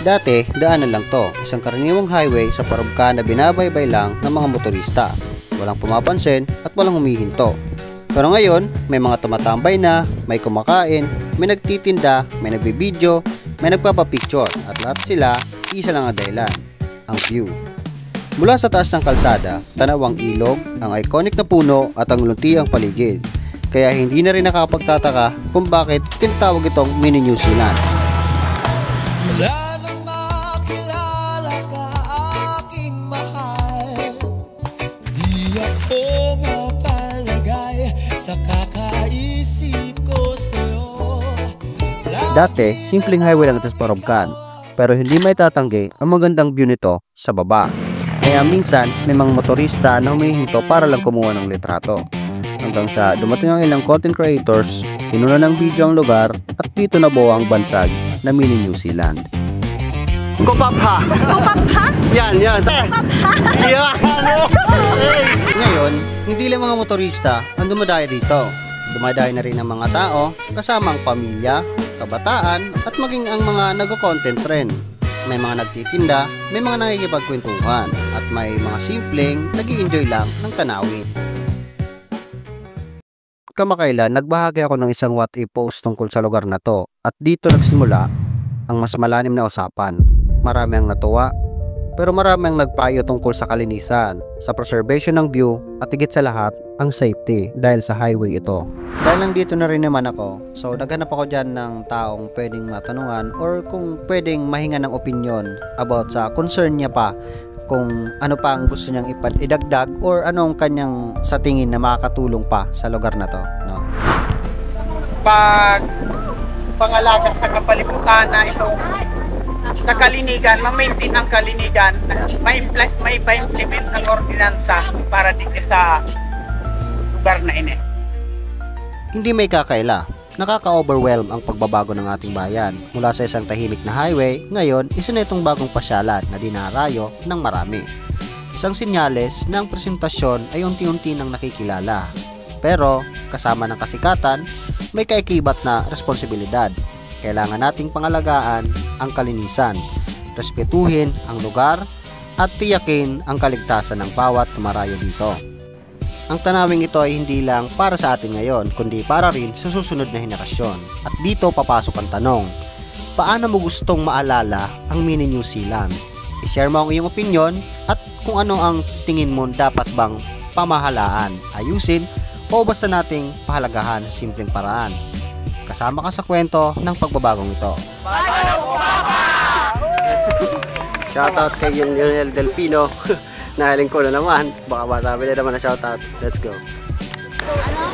Dati, daanan lang to, isang karaniwang highway sa Parobcan na binabaybay lang ng mga motorista. Walang pumapansin at walang humihinto. Pero ngayon, may mga tumatambay na, may kumakain, may nagtitinda, may nagbibideo, may nagpapapicture at lahat sila, isa lang ang dahilan, ang view. Mula sa taas ng kalsada, tanaw ang ilog, ang iconic na puno at ang lunti ang paligid. Kaya hindi na rin nakapagtataka kung bakit tinatawag itong mini New Zealand. Wala nang makilala ka aking mahal, di ako mapalagay sa kakaisip ko sa'yo. Dati, simpleng highway lang ito sa Parobcan, pero hindi may tatanggi ang magandang view nito sa baba. Kaya minsan, may mga motorista na humihinto para lang kumuha ng litrato. Hanggang sa dumating ang ilang content creators, tinuna ng video ang lugar at dito nabuo ang bansag na mini New Zealand. Kopapha! Kopapha? Yan! Kopapha? Yan! Ngayon, hindi lang mga motorista ang dumadayo dito. Dumadayo na rin ang mga tao, kasama ang pamilya, kabataan, at maging ang mga nag-content rin. May mga nagtitinda, may mga nakikipagkwentuhan, at may mga simpleng nag-i-enjoy lang ng tanawin. Kamakailan, nagbahagi ako ng isang what if post tungkol sa lugar na to, at dito nagsimula ang mas malalim na usapan. Marami ang natuwa, pero marami ang nagpayo tungkol sa kalinisan, sa preservation ng view, at higit sa lahat, ang safety dahil sa highway ito. Dahil nandito na rin naman ako, so naghanap ako dyan ng taong pwedeng matanungan or kung pwedeng mahinga ng opinion about sa concern niya pa, kung ano pa ang gusto niyang idagdag or anong kanyang sa tingin na makakatulong pa sa lugar na to, no? Pag pangalaga sa kapalibutan na itong sa kalinigan, ma-maintain ang kalinigan, may pa-implement ng ordinansa para dito sa lugar na ini. Hindi may kakaila. Nakaka-overwhelm ang pagbabago ng ating bayan. Mula sa isang tahimik na highway, ngayon isa na itong bagong pasyalan na dinarayo ng marami. Isang sinyales na ang presentasyon ay unti-unti nang nakikilala. Pero kasama ng kasikatan, may kaikibat na responsibilidad. Kailangan nating pangalagaan ang kalinisan, respetuhin ang lugar, at tiyakin ang kaligtasan ng bawat tumarayo dito. Ang tanawing ito ay hindi lang para sa atin ngayon, kundi para rin sa susunod na henerasyon. At dito papasok ang tanong, paano mo gustong maalala ang mini New Zealand? I-share mo ang iyong opinion at kung ano ang tingin mo dapat bang pamahalaan, ayusin o basta nating pahalagahan sa simpleng paraan. Kasama ka sa kwento ng pagbabagong ito. Shoutout kay Lionel Delpino. Nahaling ko na naman. Baka masabi na naman na shoutout. Let's go. Ano?